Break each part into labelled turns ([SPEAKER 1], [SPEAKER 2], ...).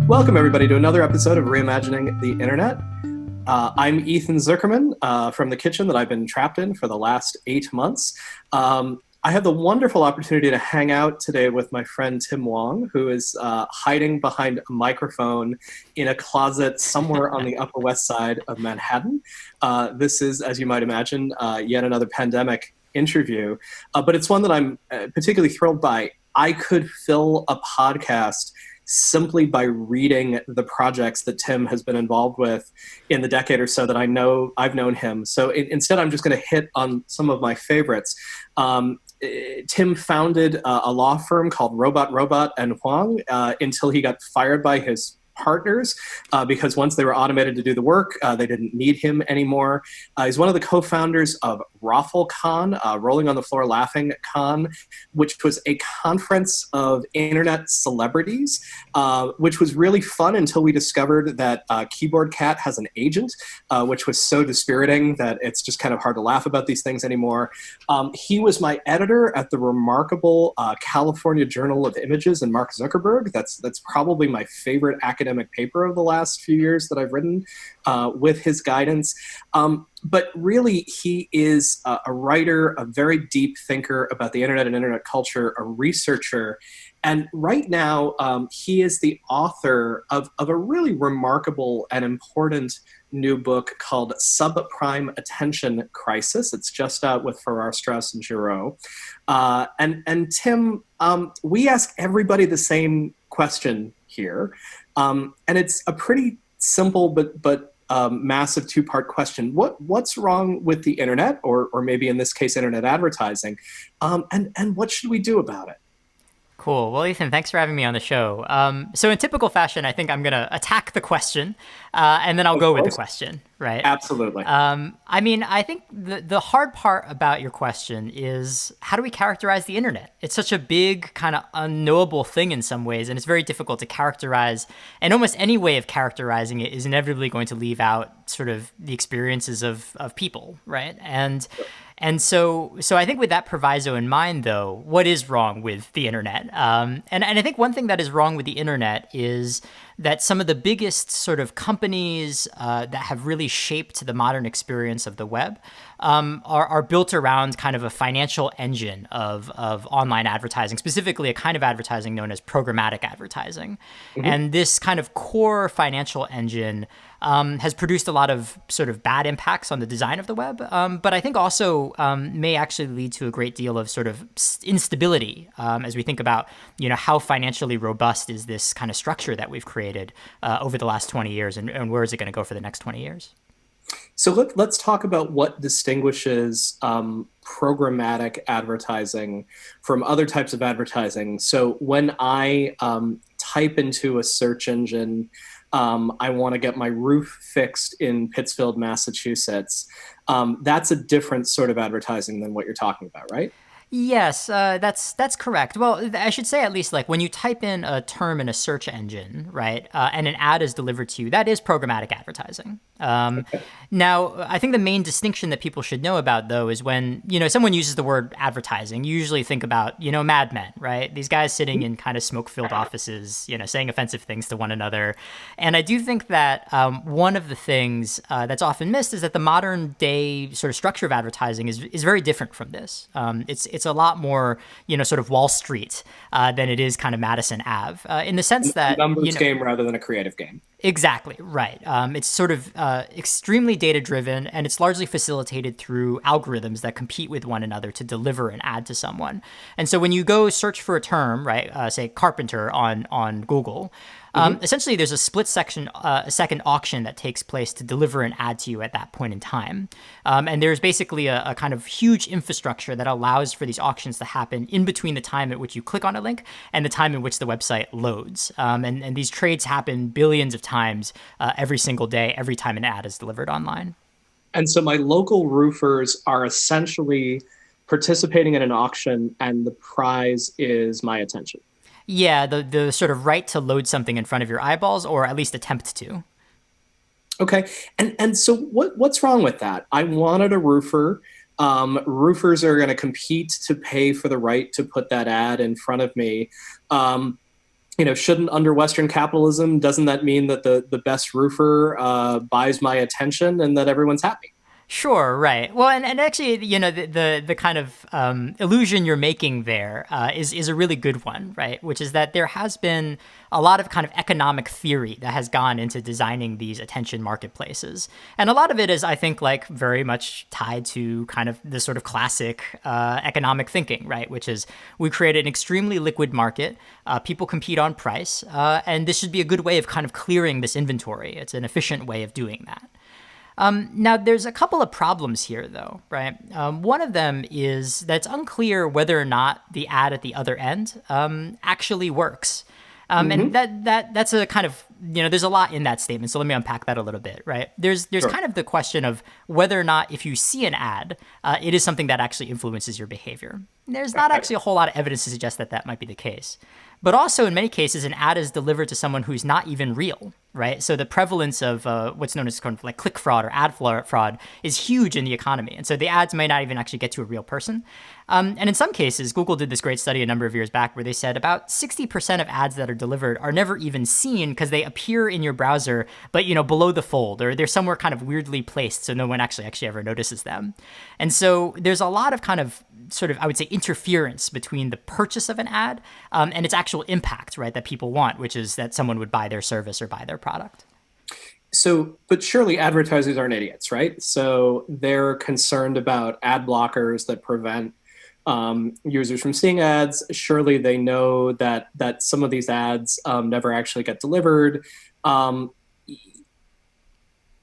[SPEAKER 1] Welcome, everybody, to another episode of Reimagining the Internet. I'm Ethan Zuckerman from the kitchen that I've been trapped in for the last 8 months. I have the wonderful opportunity to hang out today with my friend Tim Hwang, who is hiding behind a microphone in a closet somewhere on the Upper West Side of Manhattan. This is, as you might imagine, yet another pandemic interview, but it's one that I'm particularly thrilled by. I could fill a podcast simply by reading the projects that Tim has been involved with in the decade or so that I've known him. So instead, I'm just going to hit on some of my favorites. Tim founded a law firm called Robot and Hwang until he got fired by his partners because once they were automated to do the work, they didn't need him anymore. He's one of the co-founders of RaffleCon, Rolling on the Floor Laughing Con, which was a conference of internet celebrities, which was really fun until we discovered that Keyboard Cat has an agent, which was so dispiriting that it's just kind of hard to laugh about these things anymore. He was my editor at the remarkable California Journal of Images and Mark Zuckerberg. That's probably my favorite academic paper of the last few years that I've written with his guidance. But really, he is a writer, a very deep thinker about the internet and internet culture, a researcher. And right now, he is the author of a really remarkable and important new book called Subprime Attention Crisis. It's just out with Farrar, Straus and Giroux. And Tim, we ask everybody the same question here. And it's a pretty simple but massive two-part question. What's wrong with the internet, or maybe in this case, internet advertising, and what should we do about it?
[SPEAKER 2] Cool. Well, Ethan, thanks for having me on the show. So in typical fashion, I think I'm going to attack the question, and then I'll go with the question, right?
[SPEAKER 1] Absolutely.
[SPEAKER 2] I think the hard part about your question is, how do we characterize the internet? It's such a big, kind of unknowable thing in some ways, and it's very difficult to characterize, and almost any way of characterizing it is inevitably going to leave out sort of the experiences of people, right? And so I think with that proviso in mind, though, what is wrong with the internet? And I think one thing that is wrong with the internet is that some of the biggest sort of companies that have really shaped the modern experience of the web are built around kind of a financial engine of online advertising, specifically a kind of advertising known as programmatic advertising. Mm-hmm. And this kind of core financial engine has produced a lot of sort of bad impacts on the design of the web, but I think also may actually lead to a great deal of sort of instability as we think about, how financially robust is this kind of structure that we've created over the last 20 years, and where is it going to go for the next 20 years?
[SPEAKER 1] So let's talk about what distinguishes programmatic advertising from other types of advertising. So when I type into a search engine, I want to get my roof fixed in Pittsfield, Massachusetts. That's a different sort of advertising than what you're talking about, right?
[SPEAKER 2] Yes, that's correct. Well, I should say at least, like, when you type in a term in a search engine, right, and an ad is delivered to you, that is programmatic advertising. Okay. Now, I think the main distinction that people should know about, though, is when, someone uses the word advertising, you usually think about, Mad Men, right? These guys sitting in kind of smoke-filled offices, saying offensive things to one another. And I do think that one of the things that's often missed is that the modern day sort of structure of advertising is very different from this. It's a lot more, sort of Wall Street than it is kind of Madison Ave, in the sense that
[SPEAKER 1] a numbers game rather than a creative game.
[SPEAKER 2] Exactly, right. It's sort of extremely data-driven, and it's largely facilitated through algorithms that compete with one another to deliver an ad to someone. And so when you go search for a term, right, say carpenter on Google, essentially there's a second auction that takes place to deliver an ad to you at that point in time. And there's basically a kind of huge infrastructure that allows for these auctions to happen in between the time at which you click on a link and the time in which the website loads. And these trades happen billions of times every single day, every time an ad is delivered online.
[SPEAKER 1] And so my local roofers are essentially participating in an auction, and the prize is my attention.
[SPEAKER 2] Yeah, the sort of right to load something in front of your eyeballs, or at least attempt to.
[SPEAKER 1] Okay, and so what's wrong with that? I wanted a roofer Roofers are going to compete to pay for the right to put that ad in front of me. Shouldn't under Western capitalism, doesn't that mean that the best roofer buys my attention and that everyone's happy?
[SPEAKER 2] Sure, right. Well, and actually, the kind of illusion you're making there is a really good one, right? Which is that there has been a lot of kind of economic theory that has gone into designing these attention marketplaces. And a lot of it is, I think, like very much tied to kind of the sort of classic economic thinking, right? Which is we create an extremely liquid market, people compete on price, and this should be a good way of kind of clearing this inventory. It's an efficient way of doing that. Now, there's a couple of problems here, though, right? One of them is that it's unclear whether or not the ad at the other end actually works. And that's a kind of, there's a lot in that statement. So let me unpack that a little bit, right? There's
[SPEAKER 1] Sure.
[SPEAKER 2] kind of the question of whether or not if you see an ad, it is something that actually influences your behavior. There's not actually a whole lot of evidence to suggest that that might be the case. But also, in many cases, an ad is delivered to someone who's not even real, right? So the prevalence of what's known as kind of like click fraud or ad fraud is huge in the economy. And so the ads may not even actually get to a real person. And in some cases, Google did this great study a number of years back where they said about 60% of ads that are delivered are never even seen because they appear in your browser, but, below the fold, or they're somewhere kind of weirdly placed so no one actually ever notices them. And so there's a lot of kind of sort of, I would say, interference between the purchase of an ad and its actual impact, right, that people want, which is that someone would buy their service or buy their product.
[SPEAKER 1] So, but surely advertisers aren't idiots, right? So they're concerned about ad blockers that prevent users from seeing ads. Surely they know that some of these ads never actually get delivered.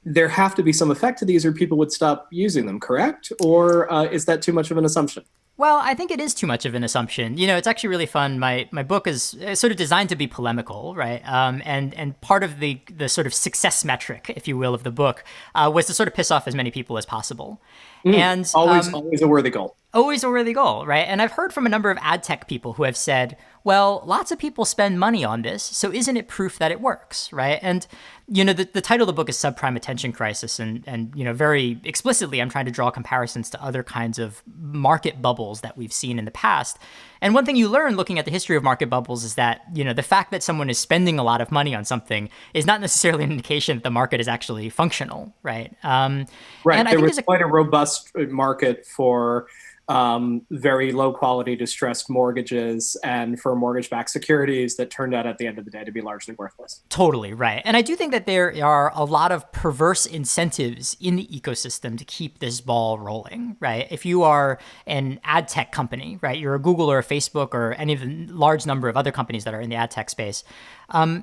[SPEAKER 1] There have to be some effect to these, or people would stop using them, correct? Or is that too much of an assumption?
[SPEAKER 2] Well, I think it is too much of an assumption. It's actually really fun. My book is sort of designed to be polemical, right? And part of the sort of success metric, if you will, of the book was to sort of piss off as many people as possible. And
[SPEAKER 1] always a worthy goal.
[SPEAKER 2] Always a worthy goal, right? And I've heard from a number of ad tech people who have said, well, lots of people spend money on this, so isn't it proof that it works, right? And, the title of the book is Subprime Attention Crisis, and very explicitly, I'm trying to draw comparisons to other kinds of market bubbles that we've seen in the past. And one thing you learn looking at the history of market bubbles is that, the fact that someone is spending a lot of money on something is not necessarily an indication that the market is actually functional, right?
[SPEAKER 1] Right. There was quite a robust market for very low quality distressed mortgages and for mortgage-backed securities that turned out at the end of the day to be largely worthless.
[SPEAKER 2] Totally right. And I do think that there are a lot of perverse incentives in the ecosystem to keep this ball rolling, right? If you are an ad tech company, right, you're a Google or a Facebook or any of the large number of other companies that are in the ad tech space,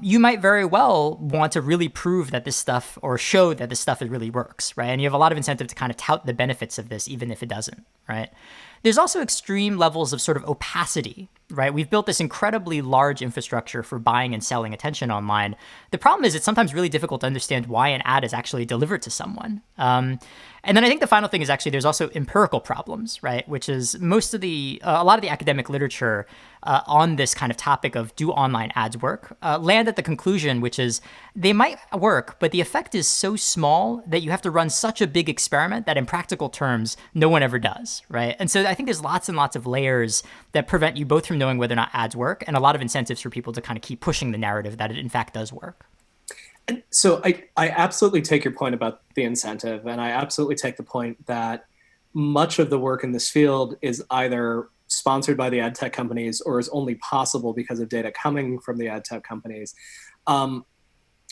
[SPEAKER 2] you might very well want to really prove that this stuff or show that this stuff really works, right? And you have a lot of incentive to kind of tout the benefits of this, even if it doesn't, right? There's also extreme levels of sort of opacity, right? We've built this incredibly large infrastructure for buying and selling attention online. The problem is it's sometimes really difficult to understand why an ad is actually delivered to someone. And then I think the final thing is actually there's also empirical problems, right? Which is a lot of the academic literature on this kind of topic of do online ads work land at the conclusion, which is they might work, but the effect is so small that you have to run such a big experiment that in practical terms, no one ever does, right? And so I think there's lots and lots of layers that prevent you both from knowing whether or not ads work and a lot of incentives for people to kind of keep pushing the narrative that it in fact does work.
[SPEAKER 1] And so I absolutely take your point about the incentive, and I absolutely take the point that much of the work in this field is either sponsored by the ad tech companies or is only possible because of data coming from the ad tech companies.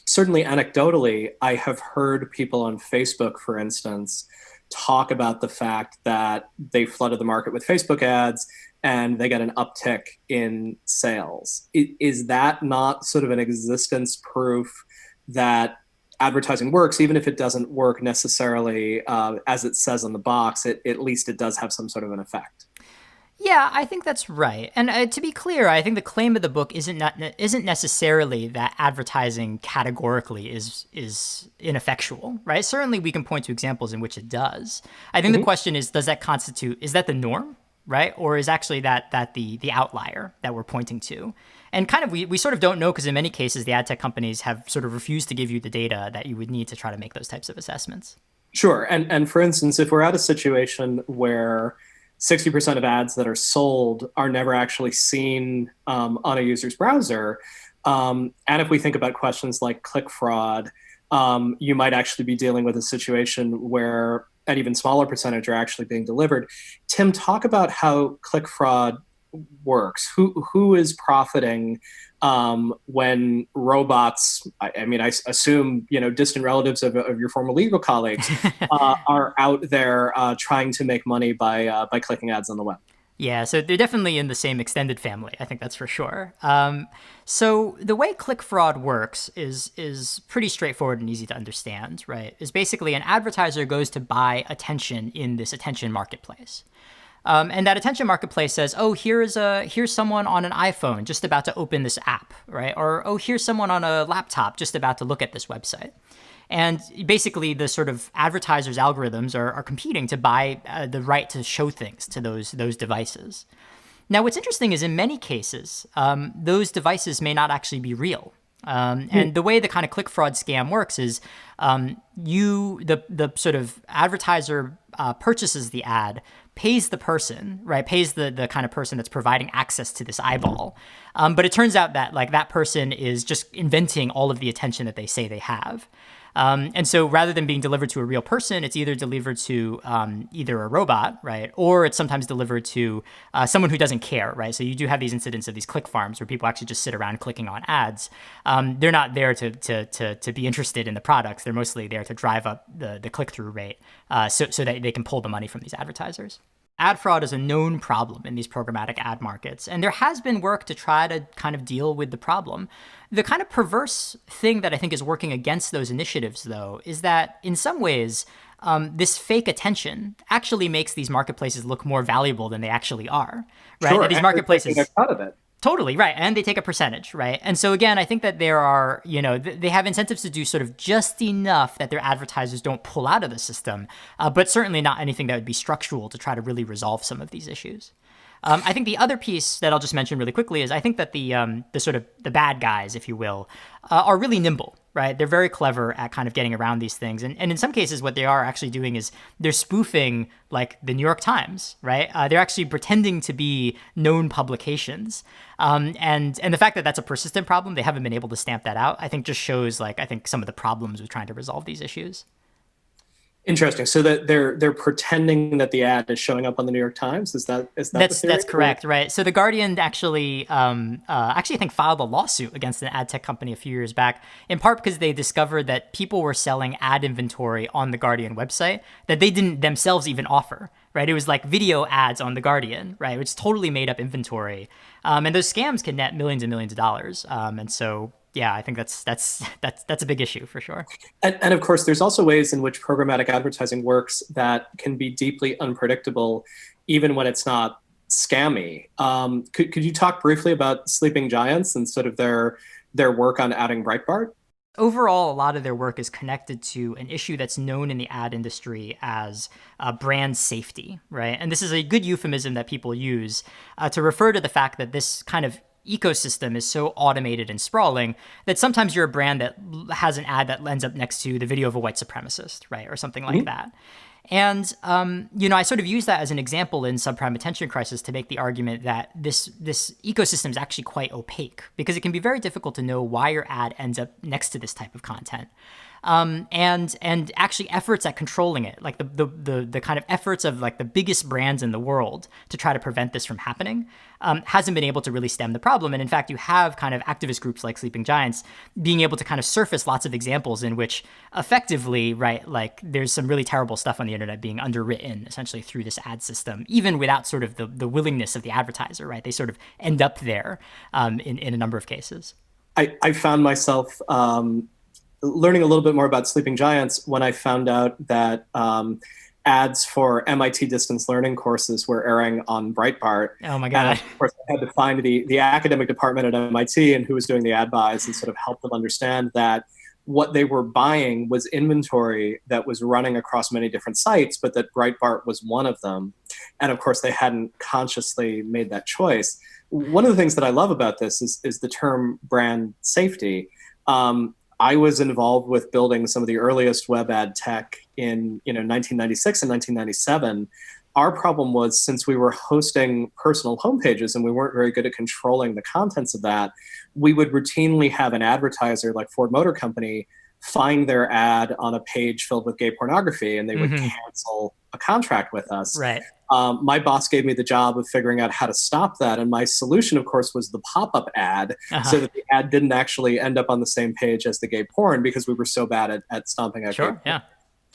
[SPEAKER 1] Certainly anecdotally, I have heard people on Facebook, for instance, talk about the fact that they flooded the market with Facebook ads and they get an uptick in sales. Is that not sort of an existence proof that advertising works, even if it doesn't work necessarily as it says on the box, at least it does have some sort of an effect?
[SPEAKER 2] Yeah, I think that's right. And to be clear, I think the claim of the book isn't necessarily that advertising categorically is ineffectual, right? Certainly we can point to examples in which it does. I think the question is, is that the norm, right? Or is actually that the outlier that we're pointing to? And kind of we sort of don't know because in many cases the ad tech companies have sort of refused to give you the data that you would need to try to make those types of assessments.
[SPEAKER 1] Sure. And for instance, if we're at a situation where 60% of ads that are sold are never actually seen on a user's browser, and if we think about questions like click fraud, you might actually be dealing with a situation where an even smaller percentage are actually being delivered. Tim, talk about how click fraud works. Who is profiting when robots? I mean, I assume distant relatives of your former legal colleagues are out there trying to make money by clicking ads on the web.
[SPEAKER 2] Yeah, so they're definitely in the same extended family. I think that's for sure. So the way click fraud works is pretty straightforward and easy to understand, right? Is basically an advertiser goes to buy attention in this attention marketplace. And that attention marketplace says, oh, here's someone on an iPhone just about to open this app, right? Or, oh, here's someone on a laptop just about to look at this website. And basically, the sort of advertisers' algorithms are competing to buy the right to show things to those devices. Now, what's interesting is in many cases, those devices may not actually be real. And the way the kind of click fraud scam works is the sort of advertiser purchases the ad, pays the person, right? Pays the kind of person that's providing access to this eyeball. But it turns out that like that person is just inventing all of the attention that they say they have. And so rather than being delivered to a real person, it's either delivered to either a robot, right? Or it's sometimes delivered to someone who doesn't care, right? So you do have these incidents of these click farms where people actually just sit around clicking on ads. They're not there to be interested in the products. They're mostly there to drive up the click-through rate so that they can pull the money from these advertisers. Ad fraud is a known problem in these programmatic ad markets, and there has been work to try to kind of deal with the problem. The kind of perverse thing that I think is working against those initiatives, though, is that in some ways, this fake attention actually makes these marketplaces look more valuable than they actually are, right?
[SPEAKER 1] Sure,
[SPEAKER 2] That these
[SPEAKER 1] and they're
[SPEAKER 2] marketplaces
[SPEAKER 1] taking a cut of it.
[SPEAKER 2] Totally, right. And they take a percentage, right? And so again, I think that there are, they have incentives to do sort of just enough that their advertisers don't pull out of the system, but certainly not anything that would be structural to try to really resolve some of these issues. I think the other piece that I'll just mention really quickly is I think that the sort of the bad guys, if you will, are really nimble, right? They're very clever at kind of getting around these things. And in some cases, what they are actually doing is they're spoofing like the New York Times, right? They're actually pretending to be known publications. And the fact that that's a persistent problem, they haven't been able to stamp that out, I think just shows like, I think some of the problems with trying to resolve these issues.
[SPEAKER 1] Interesting. So that they're pretending that the ad is showing up on the New York Times. Is that the theory?
[SPEAKER 2] That's correct, right? So the Guardian actually I think filed a lawsuit against an ad tech company a few years back, in part because they discovered that people were selling ad inventory on the Guardian website that they didn't themselves even offer. Right, it was like video ads on the Guardian, right, which totally made up inventory, and those scams can net millions and millions of dollars, and so. Yeah, I think that's a big issue for sure.
[SPEAKER 1] And of course, there's also ways in which programmatic advertising works that can be deeply unpredictable, even when it's not scammy. Could you talk briefly about Sleeping Giants and sort of their work on adding Breitbart?
[SPEAKER 2] Overall, a lot of their work is connected to an issue that's known in the ad industry as brand safety, right? And this is a good euphemism that people use to refer to the fact that this kind of ecosystem is so automated and sprawling that sometimes you're a brand that has an ad that ends up next to the video of a white supremacist, right? Or something like that. And, I sort of use that as an example in Subprime Attention Crisis to make the argument that this ecosystem is actually quite opaque because it can be very difficult to know why your ad ends up next to this type of content. And actually efforts at controlling it, like the kind of efforts of like the biggest brands in the world to try to prevent this from happening, hasn't been able to really stem the problem. And in fact, you have kind of activist groups like Sleeping Giants being able to kind of surface lots of examples in which effectively, right, like there's some really terrible stuff on the internet being underwritten essentially through this ad system, even without sort of the willingness of the advertiser, right? They sort of end up there in a number of cases.
[SPEAKER 1] I found myself learning a little bit more about Sleeping Giants when I found out that ads for MIT distance learning courses were airing on Breitbart.
[SPEAKER 2] Oh my God.
[SPEAKER 1] And of course, I had to find the academic department at MIT and who was doing the ad buys and sort of help them understand that what they were buying was inventory that was running across many different sites, but that Breitbart was one of them. And of course, they hadn't consciously made that choice. One of the things that I love about this is the term brand safety. I was involved with building some of the earliest web ad tech in 1996 and 1997, our problem was, since we were hosting personal homepages and we weren't very good at controlling the contents of that, we would routinely have an advertiser like Ford Motor Company find their ad on a page filled with gay pornography, and they would cancel a contract with us.
[SPEAKER 2] Right.
[SPEAKER 1] My boss gave me the job of figuring out how to stop that. And my solution, of course, was the pop-up ad, so that the ad didn't actually end up on the same page as the gay porn, because we were so bad at stomping out gay porn.
[SPEAKER 2] Yeah.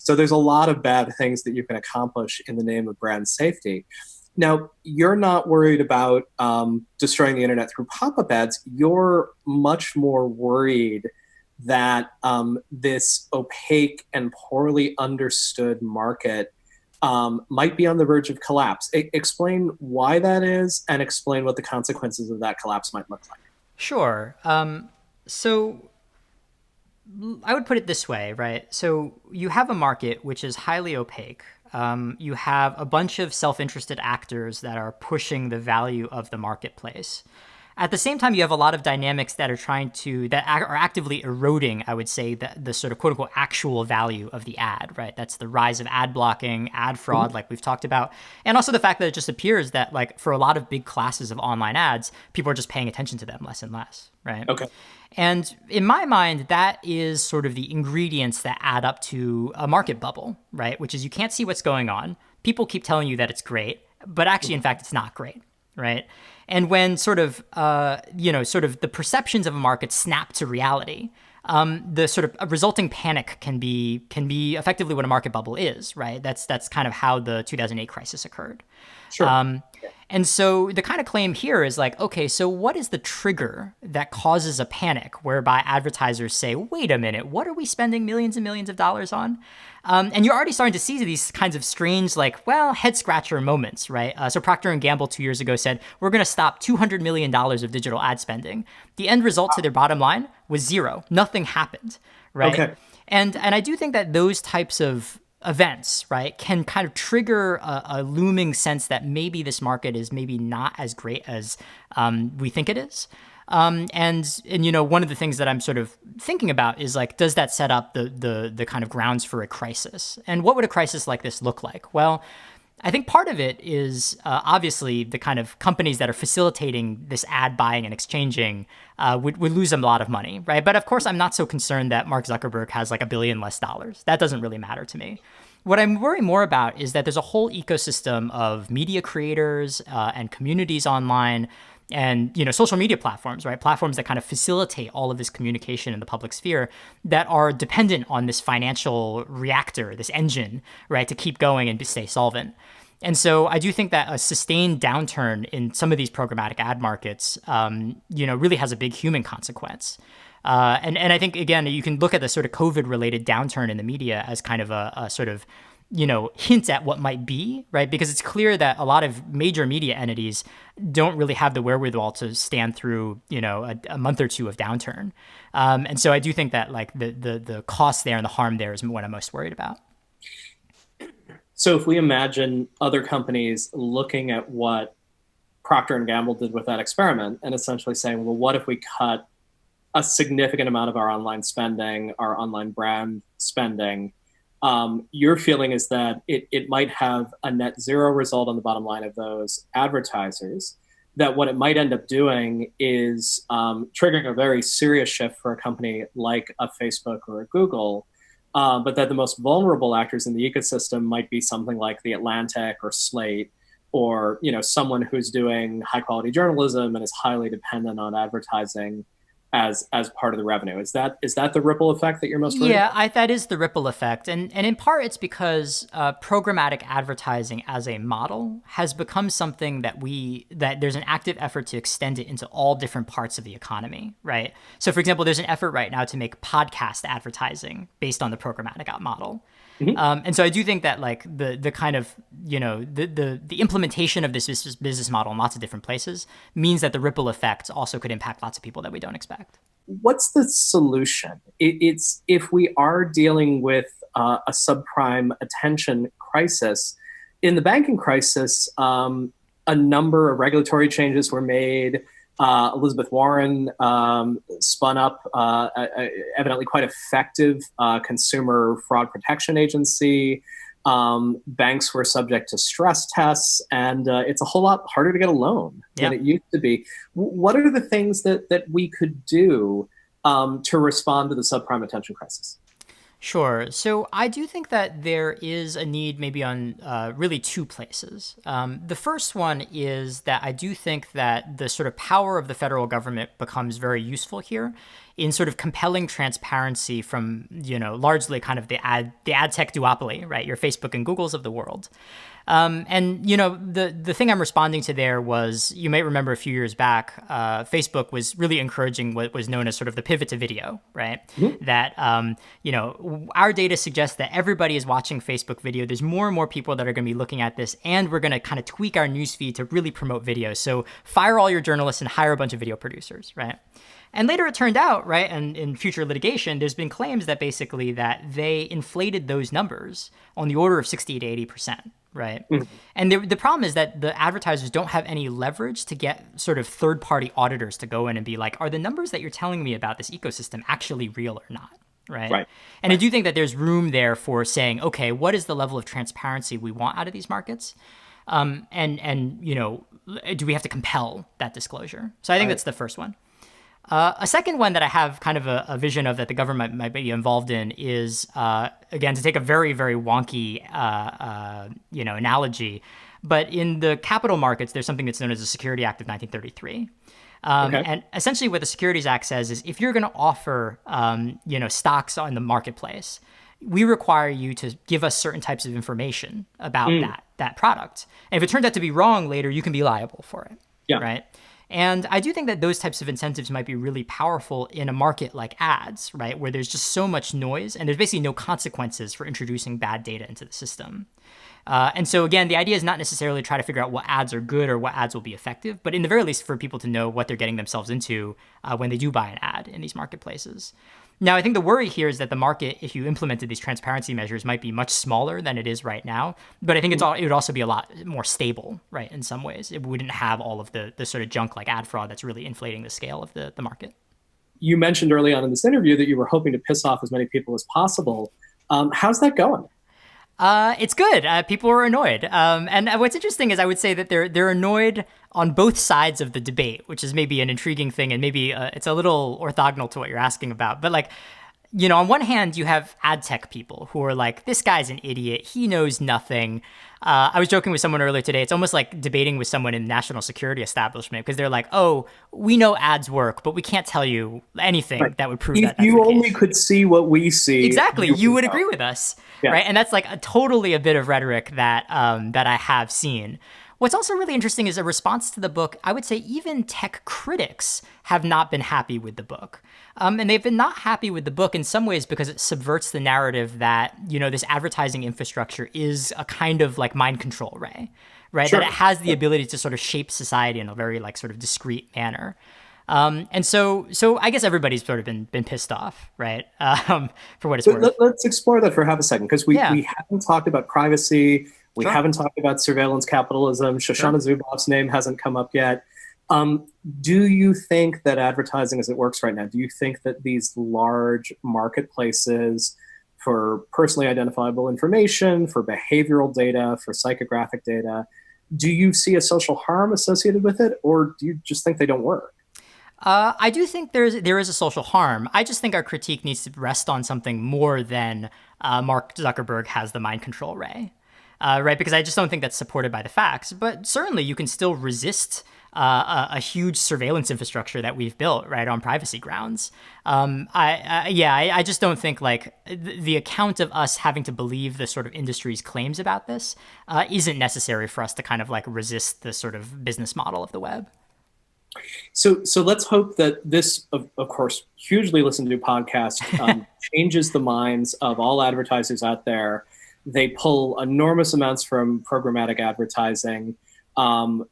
[SPEAKER 1] So there's a lot of bad things that you can accomplish in the name of brand safety. Now, you're not worried about destroying the internet through pop-up ads. You're much more worried that this opaque and poorly understood market might be on the verge of collapse. Explain why that is, and explain what the consequences of that collapse might look like.
[SPEAKER 2] Sure. So I would put it this way, right? So you have a market which is highly opaque. You have a bunch of self-interested actors that are pushing the value of the marketplace. At the same time, you have a lot of dynamics that are actively eroding, I would say, the sort of quote unquote actual value of the ad, right? That's the rise of ad blocking, ad fraud, like we've talked about. And also the fact that it just appears that, like, for a lot of big classes of online ads, people are just paying attention to them less and less, right?
[SPEAKER 1] Okay.
[SPEAKER 2] And in my mind, that is sort of the ingredients that add up to a market bubble, right? Which is, you can't see what's going on. People keep telling you that it's great, but actually, in fact, it's not great, right? And when sort of the perceptions of a market snap to reality, the sort of resulting panic can be effectively what a market bubble is, right? That's kind of how the 2008 crisis occurred.
[SPEAKER 1] Sure.
[SPEAKER 2] And so the kind of claim here is like, okay, so what is the trigger that causes a panic whereby advertisers say, wait a minute, what are we spending millions and millions of dollars on? And you're already starting to see these kinds of strange, like, well, head scratcher moments, right? So Procter & Gamble 2 years ago said, we're going to stop $200 million of digital ad spending. The end result to their bottom line was zero. Nothing happened, right?
[SPEAKER 1] Okay.
[SPEAKER 2] And I do think that those types of events, right, can kind of trigger a looming sense that maybe this market is maybe not as great as we think it is. And one of the things that I'm sort of thinking about is, like, does that set up the kind of grounds for a crisis? And what would a crisis like this look like? Well, I think part of it is obviously the kind of companies that are facilitating this ad buying and exchanging would lose a lot of money, right? But of course, I'm not so concerned that Mark Zuckerberg has like $1 billion less. That doesn't really matter to me. What I'm worried more about is that there's a whole ecosystem of media creators and communities online, and social media platforms, right? Platforms that kind of facilitate all of this communication in the public sphere that are dependent on this financial reactor, this engine, right, to keep going and to stay solvent. And so I do think that a sustained downturn in some of these programmatic ad markets, really has a big human consequence. And I think, again, you can look at the sort of COVID-related downturn in the media as kind of a sort of hint at what might be, right? Because it's clear that a lot of major media entities don't really have the wherewithal to stand through, a month or two of downturn. And so I do think that, like, the cost there and the harm there is what I'm most worried about.
[SPEAKER 1] So if we imagine other companies looking at what Procter & Gamble did with that experiment and essentially saying, well, what if we cut a significant amount of our online spending, our online brand spending? Your feeling is that it might have a net zero result on the bottom line of those advertisers, that what it might end up doing is triggering a very serious shift for a company like a Facebook or a Google, but that the most vulnerable actors in the ecosystem might be something like The Atlantic or Slate, or someone who's doing high quality journalism and is highly dependent on advertising as part of the revenue. Is that the ripple effect that you're most worried about?
[SPEAKER 2] Yeah, that is the ripple effect. And in part, it's because programmatic advertising as a model has become something that there's an active effort to extend it into all different parts of the economy, right? So, for example, there's an effort right now to make podcast advertising based on the programmatic model.
[SPEAKER 1] Mm-hmm.
[SPEAKER 2] And so I do think that, like, the kind of, the implementation of this business model in lots of different places means that the ripple effect also could impact lots of people that we don't expect.
[SPEAKER 1] What's the solution? It's if we are dealing with a subprime attention crisis. In the banking crisis, a number of regulatory changes were made Elizabeth Warren spun up evidently quite effective consumer fraud protection agency. Banks were subject to stress tests, and it's a whole lot harder to get a loan than
[SPEAKER 2] Yeah.
[SPEAKER 1] it used to be. What are the things that we could do to respond to the subprime attention crisis?
[SPEAKER 2] Sure. So I do think that there is a need maybe on really two places. The first one is that I do think that the sort of power of the federal government becomes very useful here in sort of compelling transparency from, largely kind of the ad tech duopoly, right? Your Facebook and Googles of the world. And the thing I'm responding to there was, you might remember a few years back, Facebook was really encouraging what was known as sort of the pivot to video, right?
[SPEAKER 1] Mm-hmm.
[SPEAKER 2] That our data suggests that everybody is watching Facebook video. There's more and more people that are going to be looking at this, and we're going to kind of tweak our newsfeed to really promote video. So fire all your journalists and hire a bunch of video producers, right? And later it turned out, right, and in future litigation, there's been claims that basically that they inflated those numbers on the order of 60 to 80%, right? Mm-hmm. And the problem is that the advertisers don't have any leverage to get sort of third-party auditors to go in and be like, are the numbers that you're telling me about this ecosystem actually real or not? Right. And I do think that there's room there for saying, okay, what is the level of transparency we want out of these markets? Do we have to compel that disclosure? So I think that's the first one. A second one that I have kind of a vision of that the government might be involved in is, again, to take a very, very wonky, analogy, but in the capital markets, there's something that's known as the Security Act of 1933. And essentially what the Securities Act says is if you're going to offer, stocks on the marketplace, we require you to give us certain types of information about that product. And if it turns out to be wrong later, you can be liable for it. Yeah. Right. And I do think that those types of incentives might be really powerful in a market like ads, right, where there's just so much noise and there's basically no consequences for introducing bad data into the system. And so, again, the idea is not necessarily try to figure out what ads are good or what ads will be effective, but in the very least for people to know what they're getting themselves into when they do buy an ad in these marketplaces. Now, I think the worry here is that the market, if you implemented these transparency measures, might be much smaller than it is right now. But I think it would also be a lot more stable, right, in some ways. It wouldn't have all of the sort of junk like ad fraud that's really inflating the scale of the market.
[SPEAKER 1] You mentioned early on in this interview that you were hoping to piss off as many people as possible. How's that going?
[SPEAKER 2] It's good. People are annoyed. And what's interesting is I would say that they're annoyed on both sides of the debate, which is maybe an intriguing thing. And maybe it's a little orthogonal to what you're asking about. But on one hand, you have ad tech people who are like, this guy's an idiot. He knows nothing. I was joking with someone earlier today. It's almost like debating with someone in the national security establishment because they're like, oh, we know ads work, but we can't tell you anything that would prove that that's
[SPEAKER 1] you
[SPEAKER 2] the
[SPEAKER 1] only
[SPEAKER 2] case.
[SPEAKER 1] Could see what we see.
[SPEAKER 2] Exactly. You would agree with us, right? And that's like totally a bit of rhetoric that I have seen. What's also really interesting is a response to the book. I would say even tech critics have not been happy with the book. And they've been not happy with the book in some ways because it subverts the narrative that, this advertising infrastructure is a kind of like mind control ray, right? Sure. That it has the ability to sort of shape society in a very like sort of discrete manner. And so I guess everybody's sort of been pissed off, right? For what it's worth.
[SPEAKER 1] Let's explore that for half a second because we haven't talked about privacy. We haven't talked about surveillance capitalism. Shoshana Zuboff's name hasn't come up yet. Do you think that advertising as it works right now, do you think that these large marketplaces for personally identifiable information, for behavioral data, for psychographic data, do you see a social harm associated with it, or do you just think they don't work?
[SPEAKER 2] I do think there is a social harm. I just think our critique needs to rest on something more than Mark Zuckerberg has the mind control ray. Right, because I just don't think that's supported by the facts. But certainly you can still resist a huge surveillance infrastructure that we've built, right, on privacy grounds. I just don't think like the account of us having to believe the sort of industry's claims about this isn't necessary for us to kind of like resist the sort of business model of the web.
[SPEAKER 1] So let's hope that this, of course, hugely listened to podcast changes the minds of all advertisers out there. They pull enormous amounts from programmatic advertising.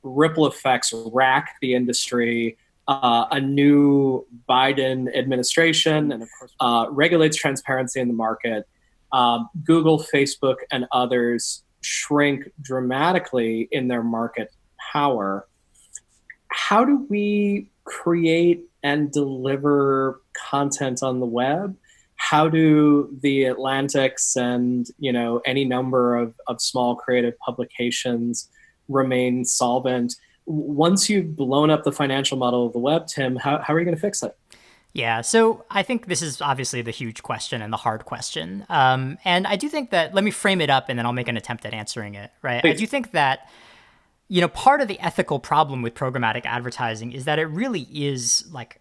[SPEAKER 1] Ripple effects rack the industry. A new Biden administration, and of course, regulates transparency in the market. Google, Facebook, and others shrink dramatically in their market power. How do we create and deliver content on the web? How do the Atlantics and any number of small creative publications remain solvent? Once you've blown up the financial model of the web, Tim, how are you going to fix it?
[SPEAKER 2] Yeah, so I think this is obviously the huge question and the hard question. And I do think that, let me frame it up and then I'll make an attempt at answering it, right? I do
[SPEAKER 1] Please.
[SPEAKER 2] think that, part of the ethical problem with programmatic advertising is that it really is like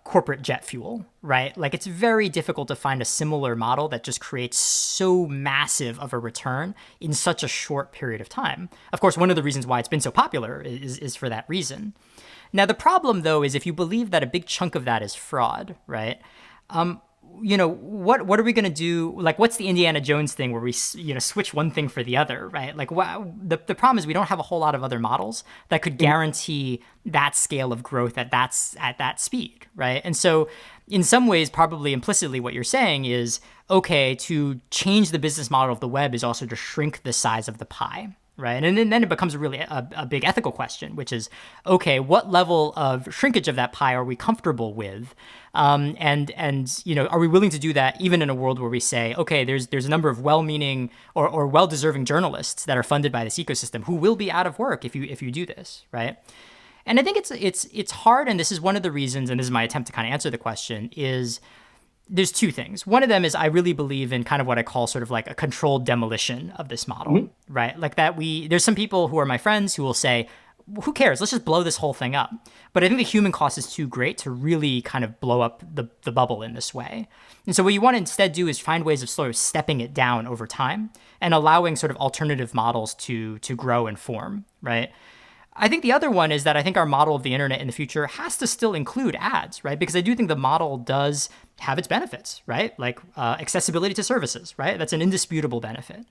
[SPEAKER 2] corporate jet fuel, right? Like it's very difficult to find a similar model that just creates so massive of a return in such a short period of time. Of course, one of the reasons why it's been so popular is for that reason. Now, the problem, though, is if you believe that a big chunk of that is fraud, right? What are we going to do? Like, what's the Indiana Jones thing where we, switch one thing for the other, right? Like, the problem is we don't have a whole lot of other models that could guarantee that scale of growth at that speed, right? And so, in some ways, probably implicitly, what you're saying is, okay, to change the business model of the web is also to shrink the size of the pie, right? And then it becomes really a big ethical question, which is, okay, what level of shrinkage of that pie are we comfortable with? And are we willing to do that even in a world where we say, okay, there's a number of well-meaning or well-deserving journalists that are funded by this ecosystem who will be out of work if you do this, right? And I think it's hard, and this is one of the reasons, and this is my attempt to kind of answer the question, is there's two things. One of them is I really believe in kind of what I call sort of like a controlled demolition of this model, right? Like that there's some people who are my friends who will say, who cares? Let's just blow this whole thing up. But I think the human cost is too great to really kind of blow up the bubble in this way. And so what you want to instead do is find ways of sort of stepping it down over time and allowing sort of alternative models to grow and form, right? I think the other one is that I think our model of the internet in the future has to still include ads, right? Because I do think the model does have its benefits, right? Like accessibility to services, right? That's an indisputable benefit.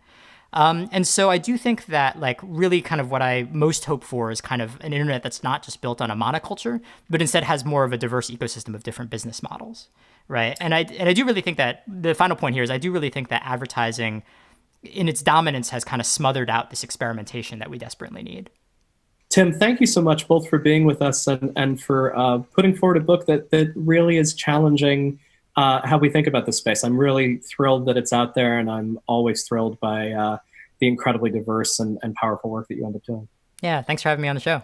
[SPEAKER 2] And so I do think that like really kind of what I most hope for is kind of an internet that's not just built on a monoculture, but instead has more of a diverse ecosystem of different business models, right? And I do really think that the final point here is I do really think that advertising in its dominance has kind of smothered out this experimentation that we desperately need.
[SPEAKER 1] Tim, thank you so much both for being with us and for putting forward a book that really is challenging how we think about this space. I'm really thrilled that it's out there, and I'm always thrilled by the incredibly diverse and powerful work that you end up doing.
[SPEAKER 2] Yeah, thanks for having me on the show.